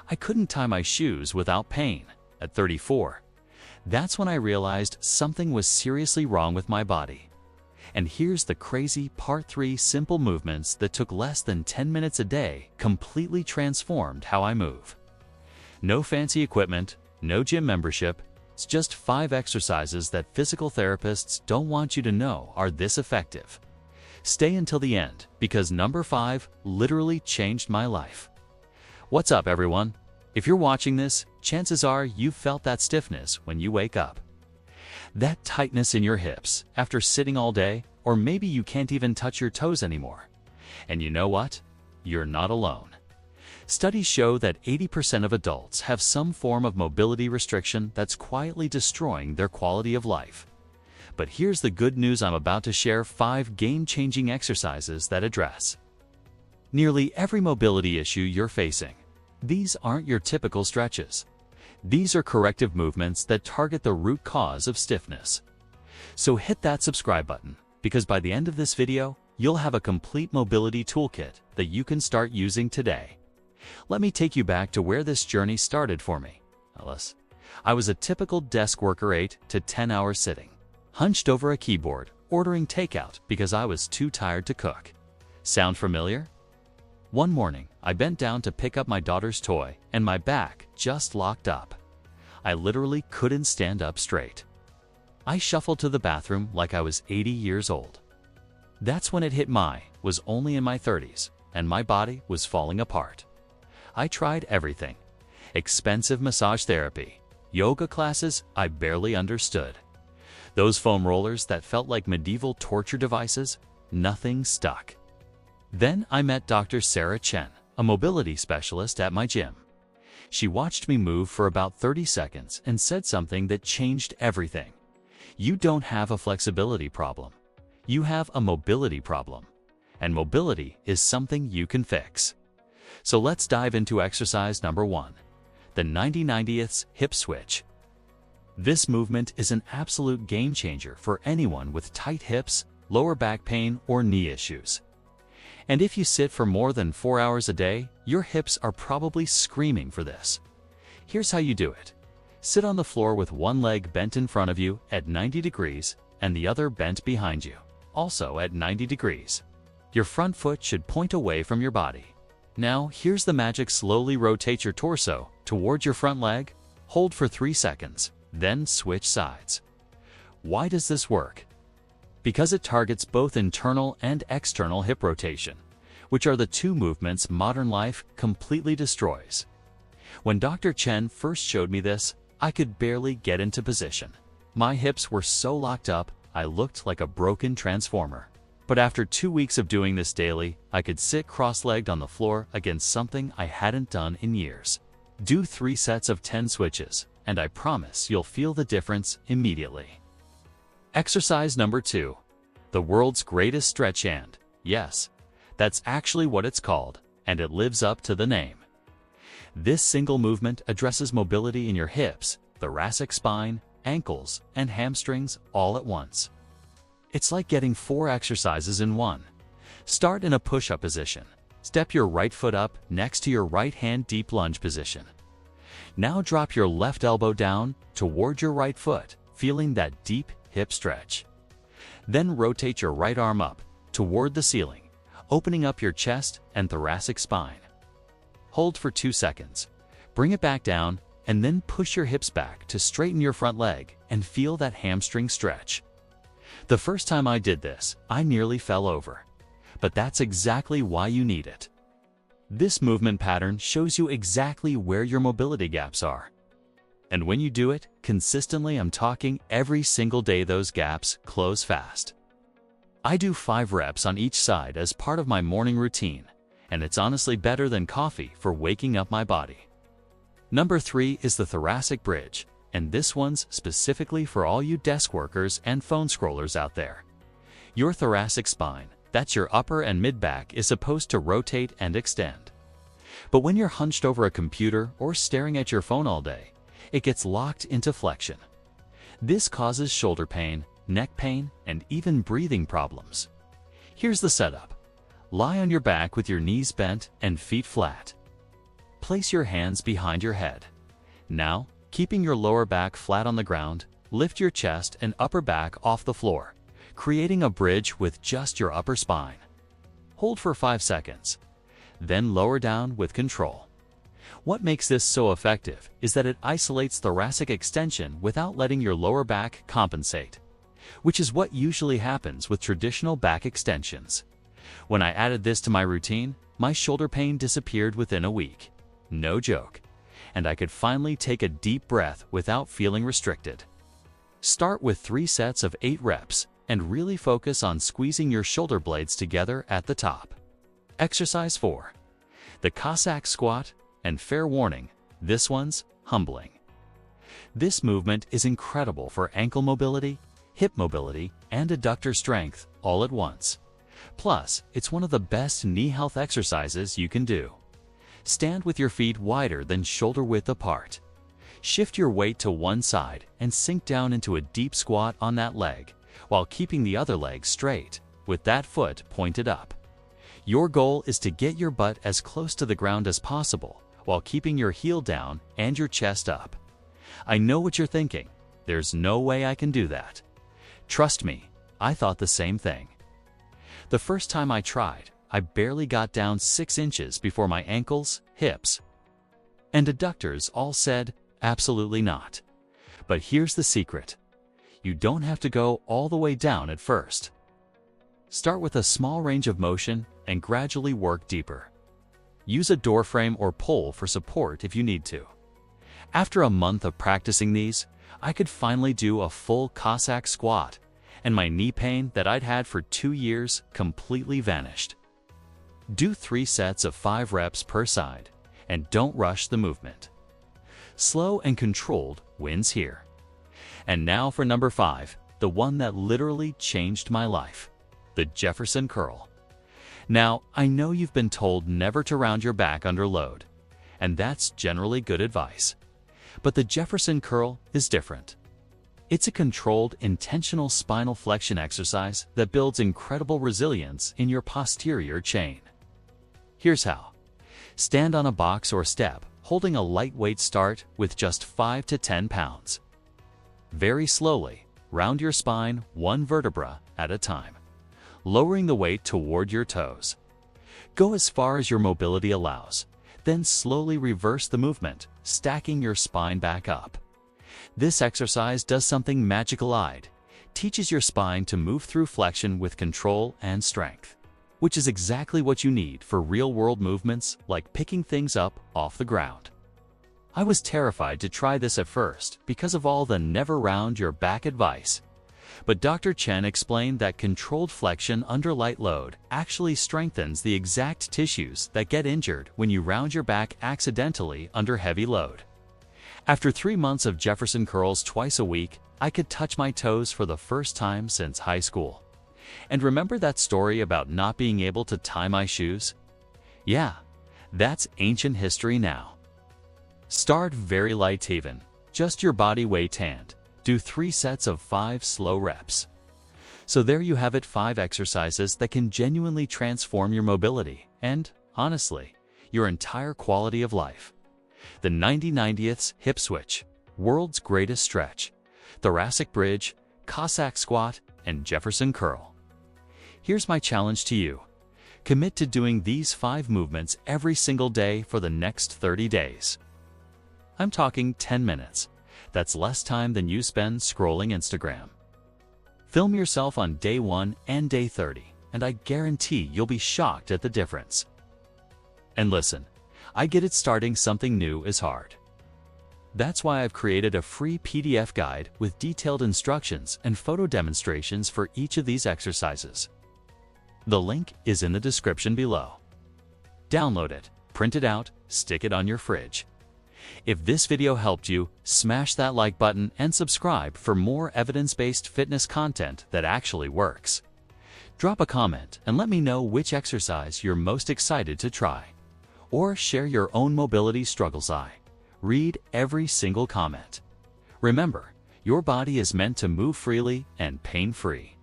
I couldn't tie my shoes without pain. At 34, that's when I realized something was seriously wrong with my body. And here's the crazy part 3: simple movements that took less than 10 minutes a day completely transformed how I move. No fancy equipment, no gym membership. It's just 5 exercises that physical therapists don't want you to know are this effective. Stay until the end, because number 5 literally changed my life. What's up, everyone? If you're watching this, chances are you've felt that stiffness when you wake up. That tightness in your hips after sitting all day, or maybe you can't even touch your toes anymore. And you know what? You're not alone. Studies show that 80% of adults have some form of mobility restriction that's quietly destroying their quality of life. But here's the good news: I'm about to share 5 game-changing exercises that address nearly every mobility issue you're facing. These aren't your typical stretches. These are corrective movements that target the root cause of stiffness. So hit that subscribe button, because by the end of this video, you'll have a complete mobility toolkit that you can start using today. Let me take you back to where this journey started for me. Alice, I was a typical desk worker, 8 to 10 hours sitting, hunched over a keyboard, ordering takeout because I was too tired to cook. Sound familiar? One morning, I bent down to pick up my daughter's toy, and my back just locked up. I literally couldn't stand up straight. I shuffled to the bathroom like I was 80 years old. That's when it hit was only in my 30s, and my body was falling apart. I tried everything. Expensive massage therapy, yoga classes I barely understood. Those foam rollers that felt like medieval torture devices, nothing stuck. Then I met Dr. Sarah Chen, a mobility specialist at my gym. She watched me move for about 30 seconds and said something that changed everything. You don't have a flexibility problem. You have a mobility problem. And mobility is something you can fix. So let's dive into exercise number 1, the 90/90ths hip switch. This movement is an absolute game changer for anyone with tight hips, lower back pain, or knee issues. And if you sit for more than 4 hours a day, your hips are probably screaming for this. Here's how you do it. Sit on the floor with one leg bent in front of you at 90 degrees and the other bent behind you, also at 90 degrees. Your front foot should point away from your body. Now, here's the magic: slowly rotate your torso towards your front leg, hold for 3 seconds, then switch sides. Why does this work? Because it targets both internal and external hip rotation, which are the 2 movements modern life completely destroys. When Dr. Chen first showed me this, I could barely get into position. My hips were so locked up, I looked like a broken transformer. But after 2 weeks of doing this daily, I could sit cross-legged on the floor against something I hadn't done in years. Do 3 sets of 10 switches, and I promise you'll feel the difference immediately. Exercise number 2, the world's greatest stretch hand. Yes, that's actually what it's called, and it lives up to the name. This single movement addresses mobility in your hips, thoracic spine, ankles, and hamstrings all at once. It's like getting 4 exercises in one. Start in a push-up position. Step your right foot up next to your right hand, deep lunge position. Now drop your left elbow down toward your right foot, feeling that deep hip stretch. Then rotate your right arm up toward the ceiling, opening up your chest and thoracic spine. Hold for 2 seconds. Bring it back down, and then push your hips back to straighten your front leg and feel that hamstring stretch. The first time I did this, I nearly fell over. But that's exactly why you need it. This movement pattern shows you exactly where your mobility gaps are. And when you do it consistently, I'm talking every single day, those gaps close fast. I do 5 reps on each side as part of my morning routine, and it's honestly better than coffee for waking up my body. Number 3 is the thoracic bridge, and this one's specifically for all you desk workers and phone scrollers out there. Your thoracic spine, that's your upper and mid back, is supposed to rotate and extend. But when you're hunched over a computer or staring at your phone all day, it gets locked into flexion. This causes shoulder pain, neck pain, and even breathing problems. Here's the setup. Lie on your back with your knees bent and feet flat. place your hands behind your head. Now, keeping your lower back flat on the ground, lift your chest and upper back off the floor, creating a bridge with just your upper spine. Hold for 5 seconds. Then lower down with control. What makes this so effective is that it isolates thoracic extension without letting your lower back compensate, which is what usually happens with traditional back extensions. When I added this to my routine, my shoulder pain disappeared within a week. No joke. And I could finally take a deep breath without feeling restricted. Start with 3 sets of 8 reps and really focus on squeezing your shoulder blades together at the top. Exercise 4. The Cossack squat, and fair warning, this one's humbling. This movement is incredible for ankle mobility, hip mobility, and adductor strength all at once. Plus, it's one of the best knee health exercises you can do. Stand with your feet wider than shoulder width apart. Shift your weight to one side and sink down into a deep squat on that leg, while keeping the other leg straight, with that foot pointed up. Your goal is to get your butt as close to the ground as possible, while keeping your heel down and your chest up. I know what you're thinking. There's no way I can do that. Trust me, I thought the same thing. The first time I tried, I barely got down 6 inches before my ankles, hips, and adductors all said, absolutely not. But here's the secret. You don't have to go all the way down at first. Start with a small range of motion and gradually work deeper. Use a door frame or pole for support if you need to. After a month of practicing these, I could finally do a full Cossack squat, and my knee pain that I'd had for 2 years completely vanished. Do 3 sets of 5 reps per side, and don't rush the movement. Slow and controlled wins here. And now for number 5, the one that literally changed my life, the Jefferson curl. Now, I know you've been told never to round your back under load, and that's generally good advice. But the Jefferson curl is different. It's a controlled, intentional spinal flexion exercise that builds incredible resilience in your posterior chain. Here's how. Stand on a box or step, holding a lightweight start with just 5 to 10 pounds. Very slowly, round your spine 1 vertebra at a time, lowering the weight toward your toes. Go as far as your mobility allows, then slowly reverse the movement, stacking your spine back up. This exercise does something magical-eyed, teaches your spine to move through flexion with control and strength, which is exactly what you need for real-world movements like picking things up off the ground. I was terrified to try this at first because of all the never round your back advice. But Dr. Chen explained that controlled flexion under light load actually strengthens the exact tissues that get injured when you round your back accidentally under heavy load. After 3 months of Jefferson curls twice a week, I could touch my toes for the first time since high school. And remember that story about not being able to tie my shoes? Yeah, that's ancient history now. Start very light even, just your body weight hand. Do 3 sets of 5 slow reps. So there you have it, 5 exercises that can genuinely transform your mobility and, honestly, your entire quality of life. The 90/90ths hip switch, world's greatest stretch, thoracic bridge, Cossack squat, and Jefferson curl. Here's my challenge to you. Commit to doing these 5 movements every single day for the next 30 days. I'm talking 10 minutes. That's less time than you spend scrolling Instagram. Film yourself on day 1 and day 30, and I guarantee you'll be shocked at the difference. And listen, I get it, starting something new is hard. That's why I've created a free PDF guide with detailed instructions and photo demonstrations for each of these exercises. The link is in the description below. Download it, print it out, stick it on your fridge. If this video helped you, smash that like button and subscribe for more evidence-based fitness content that actually works. Drop a comment and let me know which exercise you're most excited to try. Or share your own mobility struggles. I read every single comment. Remember, your body is meant to move freely and pain-free.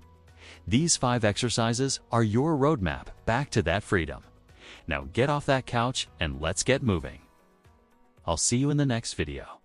These 5 exercises are your roadmap back to that freedom. Now get off that couch and let's get moving. I'll see you in the next video.